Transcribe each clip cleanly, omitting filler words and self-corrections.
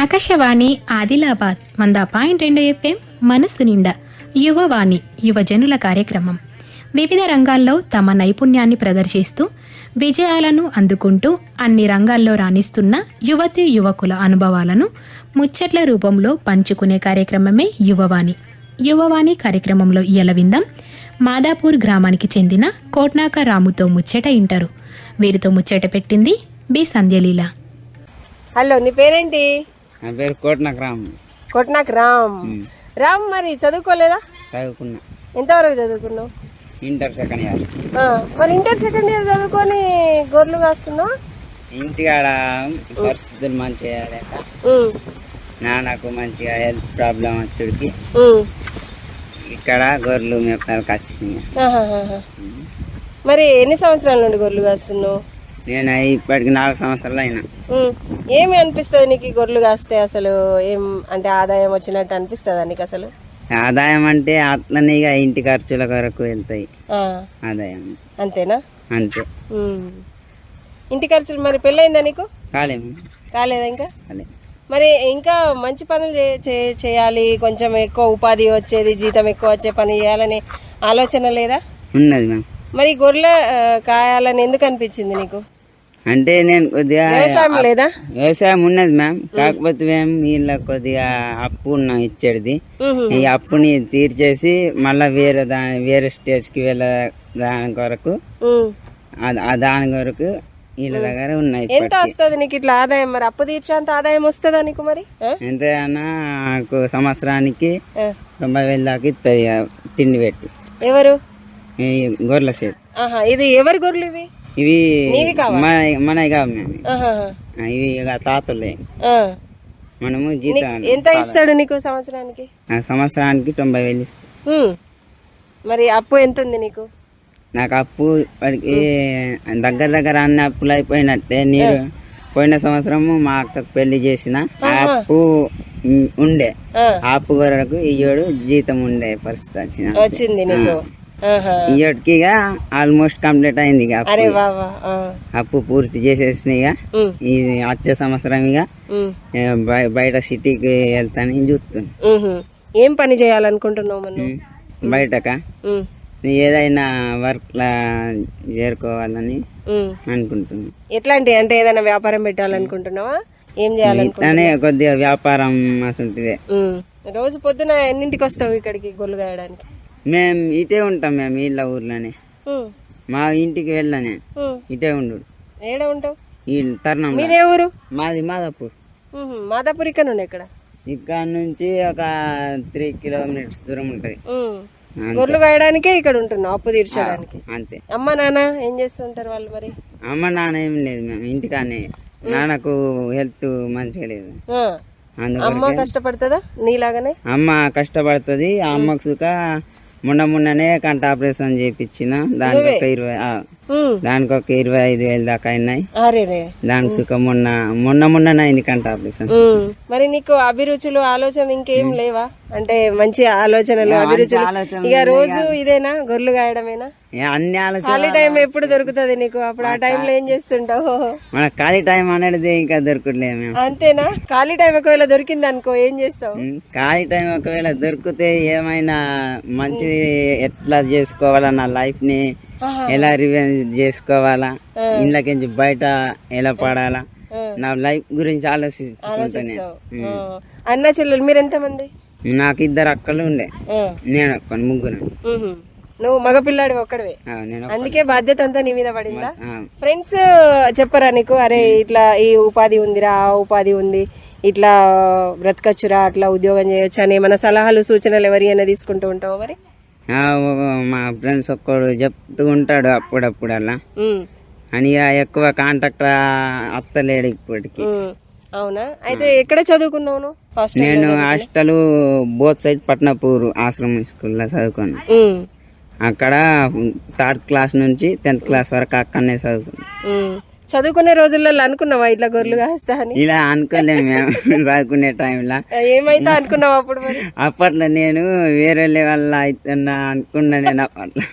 Akashvani Adilabad 100.2 FM మనసు నిండా యువవాణి యువజనుల కార్యక్రమం. వివిధ రంగాల్లో తమ నైపుణ్యాన్ని ప్రదర్శిస్తూ విజయాలను అందుకుంటూ అన్ని రంగాల్లో రాణిస్తున్న యువతీ యువకుల అనుభవాలను ముచ్చట్ల రూపంలో పంచుకునే కార్యక్రమమే యువవాణి. యువవాణి కార్యక్రమంలో ఇయ్యాల విందాం మాదాపూర్ గ్రామానికి చెందిన కోట్నాక రాముతో ముచ్చట ఇంటారు. వీరితో ముచ్చట పెట్టింది బి సంధ్యలీల. హలో, నీ పేరేంటి? నా పేరు కోట్నాక రామ్. కోట్నాక రామ్. రామ్, మరి చదువుకోలేదా? చదువుకున్నా. ఎంతవరకు చదువుకున్నావు? Inter second year. మరి ఇంటర్ సెకండ్ ఇయర్ చదువుకొని గొర్రెలు కాస్తున్నావు? ఇంటికాడ పరిస్థితులు మంచిగా లేక నాన్నకు మంచిగా హెల్త్ ప్రాబ్లం వచ్చుడికి ఇక్కడ గొర్రెలు మేపడానికి వచ్చింది. మరి ఎన్ని సంవత్సరాల నుండి గొర్రెలు కాస్తున్నావు? నేను ఇప్పటికి 4 సంవత్సరాలు అయినా. ఏమి అనిపిస్తుంది నీకు గొర్రెలు కాస్తే? అసలు ఏం అంటే ఆదాయం వచ్చినట్టు అనిపిస్తుందా నీకు? అసలు ఆదాయం అంటే అట్లనే ఇక ఇంటి ఖర్చుల కొరకు వెళ్తాయి ఆదాయం. అంతేనా? అంతే. ఇంటి ఖర్చులు. మరి పెళ్ళయిందా నీకు? కాలేదా ఇంకా? మరి ఇంకా మంచి పనులు చేయాలి, కొంచెం ఎక్కువ ఉపాధి వచ్చేది, జీతం ఎక్కువ వచ్చే పని చేయాలని ఆలోచన లేదా? ఉన్నది మ్యామ్. మరి గొర్రెల కాయాలని ఎందుకు అనిపించింది నీకు? అంటే నేను కొద్దిగా వ్యవసాయం లేదా? వ్యవసాయం ఉన్నది మ్యామ్, కాకపోతే మేము వీళ్ళ కొద్దిగా అప్పు ఉన్నాం ఇచ్చేది. ఈ అప్పుని తీర్చేసి మళ్ళా వేరే స్టేజ్ కి వెళ్ళ దాని కొరకు దాని కొరకు వీళ్ళ దగ్గర ఉన్నాయి. ఎంత వస్తుంది నీకు ఇట్లా ఆదాయం? మరి అప్పు తీర్చేంత ఆదాయం వస్తుందా నీకు? మరి ఎంతైనా నాకు సంవత్సరానికి 90,000 దాకా ఇస్తుంది తిండి పెట్టి. ఎవరు? గొర్రెల షెడ్. ఇది ఎవరి గొర్రెలు ఇవి? ఇవి మనవి కావు మేము. ఇవి తాతలే. మనము జీతం ఎంత ఇస్తాడు నీకు సంవత్సరానికి? సంవత్సరానికి 90,000 ఇస్తాడు. మరి అప్పు ఎంత ఉంది నీకు? నాకు అప్పు వాడికి దగ్గర అన్ని అప్పులు అయిపోయినట్టే. నేను పోయిన సంవత్సరము మా అక్కకు పెళ్లి చేసిన అప్పు ఉండే, అప్పు కొరకు ఇయ్యోడు జీతం ఉండే పరిస్థితి వచ్చింది నీకు. ఇయ్యోడికి ఇక ఆల్మోస్ట్ కంప్లీట్ అయింది. ఇక అప్పు పూర్తి చేసేసిన. ఇక ఇది వచ్చే సంవత్సరం ఇక బయట సిటీకి వెళ్తానని చూస్తున్నా. ఏం పని చేయాలనుకుంటున్నావు మనం? బయటక ఏదైనా వర్క్ లా చేరుకోవాలని అనుకుంటున్నా. ఎట్లాంటి అంటే ఏదైనా వ్యాపారం పెట్టాలనుకుంటున్నావా? ఏం చేయాలనుకుంటున్నా? కొద్దిగా వ్యాపారం అసలుంటిదే. రోజు పొద్దున ఎన్నింటికి వస్తావు ఇక్కడికి గొర్రెలు కాయడానికి? మేము ఇటే ఉంటాం. మేము వీళ్ళ ఊర్లోనే, మా ఇంటికి వెళ్ళానే ఇటే ఉండు. ఏడ ఉంటావు? ఈ తరుణం. మీదే ఊరు? మాది మాదాపూర్. మాదాపూర్ ఇక్కడ నుండి ఎక్కడ? ఇక్కడ నుంచి ఒక 3 కిలోమీటర్స్ దూరం ఉంటది. గొర్రెలు కాయడానికే ఇక్కడ ఉంటున్నావు, అప్పు తీర్చడానికి. అంతే. అమ్మ నాన్న ఏం చేస్తుంటారు వాళ్ళు? మరి అమ్మ నాన్న ఏం లేదు, మేము ఇంటికానే. నాన్నకు హెల్త్ మంచిగా లేదు. అమ్మ కష్టపడుతుందా నీలాగానే? అమ్మ కష్టపడుతుంది. ఆ అమ్మకు సుఖ మొన్ననే కంట ఆపరేషన్ చేయించిన. దానికి ఒక 25,000 దాకా అయినాయి. దానికి సుఖ మొన్న అయింది కంట ఆపరేషన్. మరి నీకు అభిరుచులు ఆలోచన ఇంకేం లేవా? అంటే మంచి ఆలోచనలు అభిరుచులు ఇక రోజు ఇదేనా గొర్రెలు కాయడమేనా? అన్ని ఖాళీ టైం ఎప్పుడు దొరుకుతుంది నీకు? అప్పుడు ఆ టైంలో ఏం చేస్తుంటావు? మన ఖాళీ టైం అనేది ఇంకా దొరకట్లేదు. అంతేనా? ఖాళీ టైం ఒకవేళ దొరికింది అనుకో ఏం చేస్తావు? ఖాళీ టైం ఒకవేళ దొరికితే ఏమైనా మంచి ఎట్లా చేసుకోవాలా, నా లైఫ్ ని ఎలా రివెంజ్ చేసుకోవాలా, ఇంట్లోకి బయట ఎలా పడాలా, నా లైఫ్ గురించి ఆలోచిస్తాను. అన్న చెల్లెలు మీరు ఎంతమంది? నాకు 2 అక్కలు ఉండే, నేను ఒక్కని, ముగ్గురు. నువ్వు మగపిల్లాడి ఒక్కడివే, అందుకే బాధ్యత అంతా నీ మీద పడిందా? ఫ్రెండ్స్ చెప్పరా నీకు, అరే ఇట్లా ఈ ఉపాధి ఉందిరా, ఆ ఉపాధి ఉంది, ఇట్లా బ్రతకచ్చురా, అట్లా ఉద్యోగం చేయొచ్చు అని ఏమైనా సలహాలు సూచనలు ఎవరైనా తీసుకుంటూ ఉంటావు? మరి మా ఫ్రెండ్స్ ఒక్కడు చెప్తూ ఉంటాడు అప్పుడప్పుడు అలా అని. ఎక్కువ కాంటాక్ట్ అత్తలేడు ఇప్పటికి. అవునా? అయితే ఎక్కడ చదువుకున్నావు? నేను హాస్టల్ బోత్ సైడ్ పట్నాపూర్ ఆశ్రమం స్కూల్లో చదువుకున్నా. అక్కడ 3rd క్లాస్ నుంచి 10th క్లాస్ వరకు అక్కడనే చదువుకున్నా. చదువుకునే రోజులలో అనుకున్నావా ఇట్లా గొర్రెలు కాస్తా అని? ఇలా అనుకోలేము మేము చదువుకునే టైంలో. ఏమైతే అనుకున్నావు అప్పుడు మరి? అప్పట్లో నేను వేరే లెవెల్ అవుతున్నా అనుకున్నా నేను అప్పట్లో.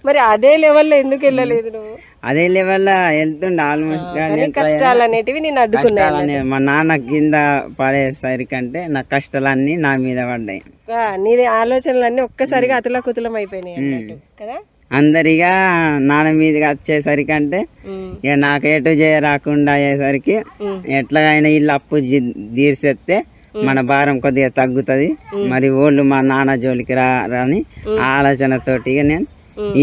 మరి అదే లెవెల్లో ఎందుకు వెళ్ళలేదు నువ్వు? అదే లెవెల్ వెళ్తుండే ఆల్మోస్ట్. కష్టాలు అనేటివి నేను అడ్డుకున్నాను. మా నాన్న కింద పడేసరికంటే నా కష్టాలన్నీ నా మీద పడ్డాయి. నీది ఆలోచనలన్నీ ఒక్కసారిగా అతలాకుతలం అయిపోయినాయి అన్నట్టు కదా. అందరిగా నాన్న మీదకి వచ్చేసరికి అంటే ఇక నాకు ఎటు రాకుండా అయ్యేసరికి ఎట్లాగైనా ఇల్లు అప్పు తీర్చేస్తే మన భారం కొద్దిగా తగ్గుతుంది, మరి ఓళ్ళు మా నాన్న జోలికి రాని ఆలోచనతోటి నేను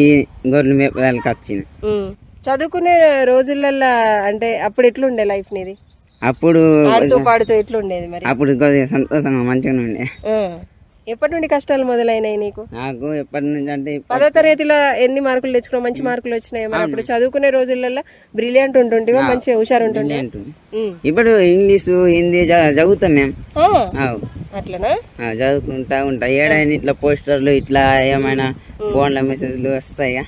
ఈ గొర్రెలు మేపడానికి వచ్చిన. చదువుకునే రోజులలో అంటే అప్పుడు ఎట్లుండే లైఫ్ నీది? అప్పుడు ఆడుతూ పాడుతూ ఎట్లుండేది మరి? అప్పుడు కొద్దిగా సంతోషంగా మంచిగా ఉండే. ఎప్పటి నుండి కష్టాలు మొదలైనాయి నీకు? నాకు ఎప్పటి నుంచి అంటే 10వ తరగతిలో ఎన్ని మార్కులు తెచ్చుకున్నావు? మంచి మార్కులు వచ్చినాయి మరి? అప్పుడు చదువుకునే రోజులలో బ్రిలియంట్ ఉంటుంటే మంచిగా హుషారు ఉంటుండే. ఇప్పుడు ఇంగ్లీష్ హిందీ చదువుతాం మేము. అట్లనా? చదువుకుంటా ఉంటా. ఏడైనా ఇట్లా పోస్టర్లు ఇట్లా ఏమైనా ఫోన్ల మెసేజ్లు వస్తాయి,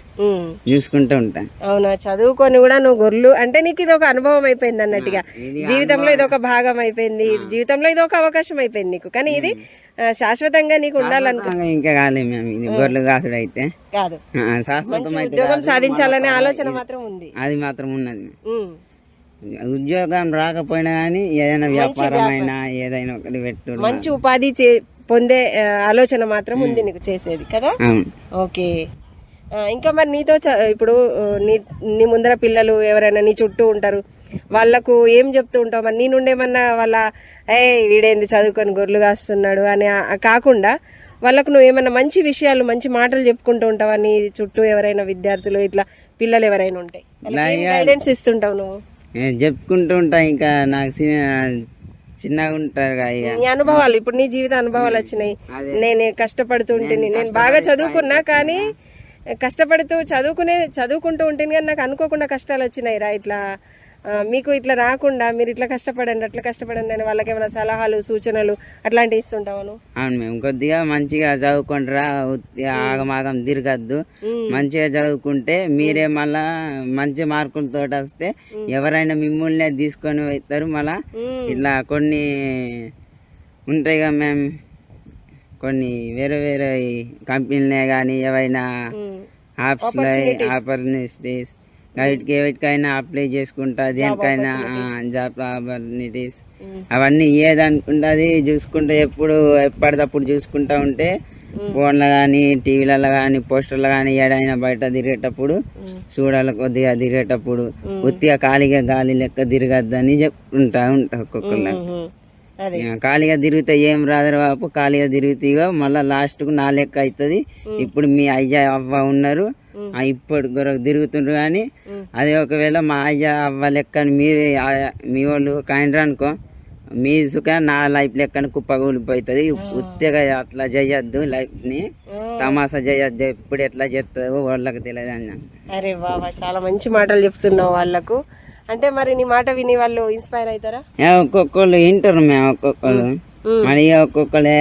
చూసుకుంటూ ఉంటా. అవునా? చదువుకొని కూడా నువ్వు గొర్రెలు అంటే నీకు ఇది ఒక అనుభవం అయిపోయింది అన్నట్టుగా. జీవితంలో ఇది ఒక భాగం అయిపోయింది, జీవితంలో ఇది ఒక అవకాశం అయిపోయింది నీకు. కానీ ఇది శాశ్వతంగా నీకు ఉండాలనుకో. ఇంకా కాలేదు మేము ఇది గొర్రెలు కాసుడు అయితే కాదు, శాశ్వతం ఉద్యోగం సాధించాలనే ఆలోచన మాత్రం ఉంది. అది మాత్రం ఉన్నది. ఉద్యోగం రాకపోయినా గానీ ఏదైనా వ్యాపారం అయినా ఏదైనా ఒకటి పెట్టు, మంచి ఉపాధి పొందే ఆలోచన మాత్రం ఉంది నీకు చేసేది కదా. ఓకే. ఇంకా మరి నీతో ఇప్పుడు నీ ముందర పిల్లలు ఎవరైనా నీ చుట్టూ ఉంటారు, వాళ్ళకు ఏం చెప్తూ ఉంటావు మరి? నీ నుండేమన్నా వాళ్ళ వీడేంది చదువుకొని గొర్రెలు కాస్తున్నాడు అని కాకుండా వాళ్ళకు నువ్వు ఏమన్నా మంచి విషయాలు మంచి మాటలు చెప్పుకుంటూ ఉంటావా? నీ చుట్టూ ఎవరైనా విద్యార్థులు ఇట్లా పిల్లలు ఎవరైనా ఉంటే గైడెన్స్ ఇస్తుంటావు నువ్వు? చెప్పుకుంటూ ఉంటా. ఇంకా నాకు చిన్నగా ఉంటారు నీ అనుభవాలు, ఇప్పుడు నీ జీవిత అనుభవాలు వచ్చినాయి. నేను కష్టపడుతుంటే నేను బాగా చదువుకున్నా కానీ కష్టపడుతూ చదువుకుంటూ ఉంటేనే కానీ నాకు అనుకోకుండా కష్టాలు వచ్చినాయి రా. ఇట్లా మీకు ఇట్లా రాకుండా మీరు ఇట్లా కష్టపడండి అట్లా కష్టపడండి అని వాళ్ళకి ఏమైనా సలహాలు సూచనలు అట్లాంటివి ఇస్తుంటావు? అవును, మేము కొద్దిగా మంచిగా చదువుకుంటారా, ఆగమాగం తిరగద్దు, మంచిగా చదువుకుంటే మీరే మళ్ళా మంచి మార్కులతో వస్తే ఎవరైనా మిమ్మల్ని తీసుకొని పోతారు. మళ్ళా ఇట్లా కొన్ని ఉంటాయి కదా మేము, కొన్ని వేరే వేరే కంపెనీలే కానీ ఏవైనా ఆపర్చునిటీస్ వీటికైనా అప్లై చేసుకుంటా, దేనికైనా జాబ్ ఆపర్చునిటీస్ అవన్నీ ఏదనుకుంటే అది చూసుకుంటా, ఎప్పటికప్పుడు చూసుకుంటా ఉంటే ఫోన్లో కానీ టీవీలలో కానీ పోస్టర్లు కానీ ఏడైనా బయట తిరిగేటప్పుడు చూడాలి. కొద్దిగా తిరిగేటప్పుడు ఉత్తిగా ఖాళీగా గాలి లెక్క తిరగద్దని చెప్తుంటా ఉంటా. ఒక్కొక్కరు ఖాళీగా తిరిగితే ఏం రాదు బాబు, ఖాళీగా తిరుగుతాయిగా మళ్ళా లాస్ట్ కు నా లెక్క అవుతుంది. ఇప్పుడు మీ అయ్య అవ్వ ఉన్నారు, ఇప్పుడు తిరుగుతుండ్రు కానీ అదే ఒకవేళ మా అయ్య అవ్వ లెక్కని మీరు మీ వాళ్ళు కాయండ్రు అనుకో, మీ సుఖ నా లైఫ్ లెక్కని కుప్పగూలిపోతుంది. ఉత్తిగా అట్లా చేయొద్దు, లైఫ్ ని తమాషా చేయొద్దు, ఎప్పుడు ఎట్లా చేస్తుందో వాళ్ళకి తెలియదు అన్న. అరే బాబా, చాలా మంచి మాటలు చెప్తున్నావు వాళ్ళకు. అంటే మరి నీ మాట విని వాళ్ళు ఇన్స్పైర్ అవుతారా? ఒక్కొక్కళ్ళు వింటారు మేము, ఒక్కొక్కరు మరి ఒక్కొక్కలే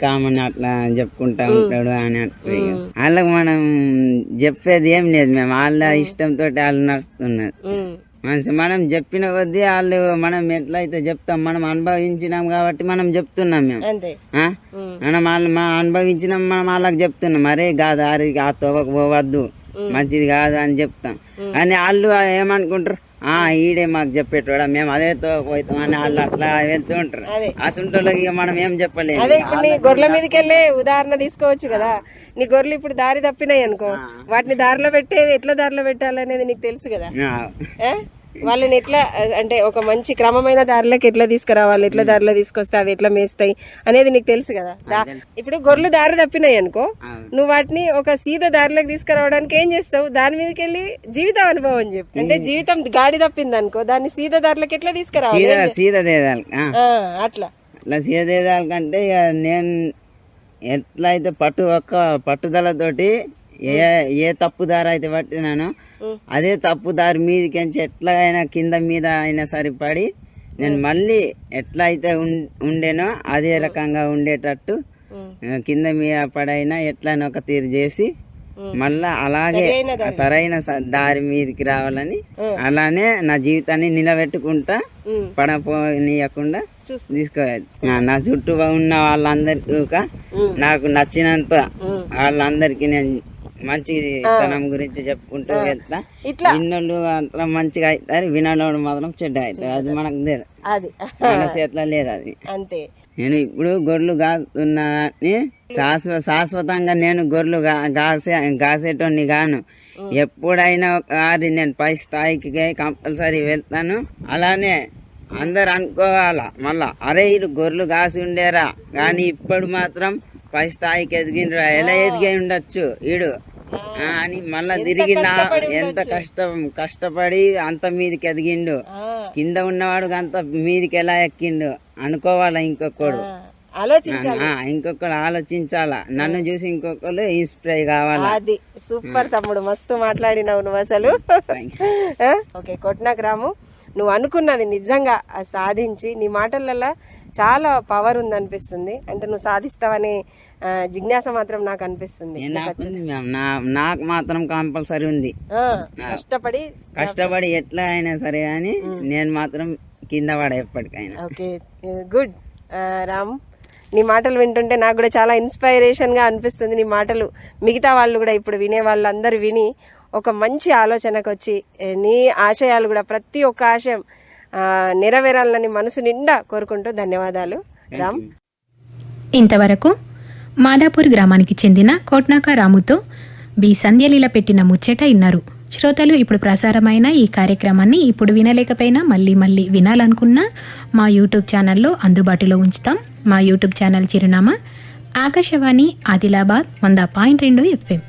కామన్ అట్లా చెప్పుకుంటా ఉంటాడు అని అంటే వాళ్ళకి మనం చెప్పేది ఏం లేదు. మేము వాళ్ళ ఇష్టంతో వాళ్ళు నడుస్తున్నారు. మనం చెప్పిన కొద్దీ వాళ్ళు మనం ఎట్లయితే చెప్తాం, మనం అనుభవించినాం కాబట్టి మనం చెప్తున్నాం. మేము మనం అనుభవించినాం, మనం వాళ్ళకి చెప్తున్నాం అరే కాదు అరే ఆ తోవకు పోవద్దు, మంచిది కాదు అని చెప్తాం. అని వాళ్ళు ఏమనుకుంటారు, ఈడే మాకు చెప్పేటోడా, మేము అదే పోతాం అని వాళ్ళు అట్లా వెళ్తూ ఉంటారు. ఆ సుంటోళ్ళకి మనం ఏం చెప్పలేము. అదే ఇప్పుడు నీ గొర్రెల మీదకి వెళ్ళే ఉదాహరణ తీసుకోవచ్చు కదా. నీ గొర్రెలు ఇప్పుడు దారి తప్పినాయి అనుకో, వాటిని దారిలో పెట్టేది ఎట్లా దారిలో పెట్టాలనేది నీకు తెలుసు కదా. వాళ్ళని ఎట్లా అంటే ఒక మంచి క్రమమైన దారిలోకి ఎట్లా తీసుకురావాలి, ఎట్లా దారిలో తీసుకొస్తే అవి ఎట్లా మేస్తాయి అనేది నీకు తెలుసు కదా. ఇప్పుడు గొర్రెలు దారి తప్పినాయి అనుకో, నువ్వు వాటిని ఒక సీదా దారిలోకి తీసుకురావడానికి ఏం చేస్తావు, దాని మీదకి వెళ్ళి జీవిత అనుభవం చెప్పు. అంటే జీవితం గాడి తప్పింది అనుకో, దాన్ని సీదా దారిలోకి ఎట్లా తీసుకురావాలి అట్లా సీదేదాలకంటే నేను ఎట్లయితే పట్టుదలతోటి ఏ తప్పు దారి అయితే పట్టినానో అదే తప్పు దారి మీదకించి ఎట్లయినా కింద మీద అయినా సరిపడి నేను మళ్ళీ ఎట్లా అయితే ఉండేనో అదే రకంగా ఉండేటట్టు కింద మీద పడైనా ఎట్లయినా ఒక తీరు చేసి మళ్ళా అలాగే సరైన దారి మీదకి రావాలని అలానే నా జీవితాన్ని నిలబెట్టుకుంటా పడపోనీయకుండా తీసుకోవాలి. నా చుట్టూ ఉన్న వాళ్ళందరికీ నాకు నచ్చినంత వాళ్ళందరికీ నేను మంచి తనం గురించి చెప్పుకుంటూ వెళ్తా. విన్నోళ్ళు మాత్రం మంచిగా అవుతారు, వినోడు మాత్రం చెడ్డ అవుతారు. అది మనకు లేదు, అది మన చేతిలో లేదు అది. అంతే. నేను ఇప్పుడు గొర్రెలు కాస్తున్నా శాశ్వతంగా నేను గొర్రెలు కాసేటోని గాను. ఎప్పుడైనా ఒకసారి నేను పై స్థాయికి కంపల్సరీ వెళ్తాను. అలానే అందరు అనుకోవాలా మళ్ళా, అరే వీళ్ళు గొర్రెలు కాసి ఉండేరా కానీ ఇప్పుడు మాత్రం పై స్థాయికి ఎదిగిండ్రా, ఎలా ఎదిగి ఉండొచ్చు వీడు అని మళ్ళా తిరిగి ఎంత కష్టపడి అంత మీదకి ఎదిగిండు, కింద ఉన్నవాడు అంత మీదకి ఎలా ఎక్కిండు అనుకోవాలా. ఇంకొకడు ఆలోచించాలా, నన్ను చూసి ఇంకొకరు ఇన్స్పైర్ కావాలా. అది సూపర్ తమ్ముడు, మస్తు మాట్లాడినావు నువ్వు అసలు. ఓకే కొట్నాక రాము, నువ్వు అనుకున్నది నిజంగా సాధించి, నీ మాటలలో చాలా పవర్ ఉంది అనిపిస్తుంది. అంటే నువ్వు సాధిస్తావనే జిజ్ఞాస మాత్రం నాకు అనిపిస్తుంది. నాకు మాత్రం కంపల్సరీ ఉంది. కష్టపడి ఎట్లా అయినా సరే అని నేను మాత్రం కింద పడ ఎప్పటికైనా. ఓకే గుడ్ రామ్, నీ మాటలు వింటుంటే నాకు కూడా చాలా ఇన్స్పైరేషన్ గా అనిపిస్తుంది. నీ మాటలు మిగతా వాళ్ళు కూడా ఇప్పుడు వినే వాళ్ళందరూ విని ఒక మంచి ఆలోచనకు వచ్చి నీ ఆశయాలు కూడా ప్రతి ఒక్క ఆశయం నెరవేరాలని మనసు నిండా కోరుకుంటూ ధన్యవాదాలు రామ్. ఇంతవరకు మాదాపూర్ గ్రామానికి చెందిన కోట్నాక రాముతో బి సంధ్యలీల పెట్టిన ముచ్చట ఇన్నారు. శ్రోతలు ఇప్పుడు ప్రసారమైన ఈ కార్యక్రమాన్ని ఇప్పుడు వినలేకపోయినా మళ్ళీ వినాలనుకున్నా మా యూట్యూబ్ ఛానల్లో అందుబాటులో ఉంచుతాం. మా యూట్యూబ్ ఛానల్ చిరునామా ఆకాశవాణి ఆదిలాబాద్ 100.2 FM.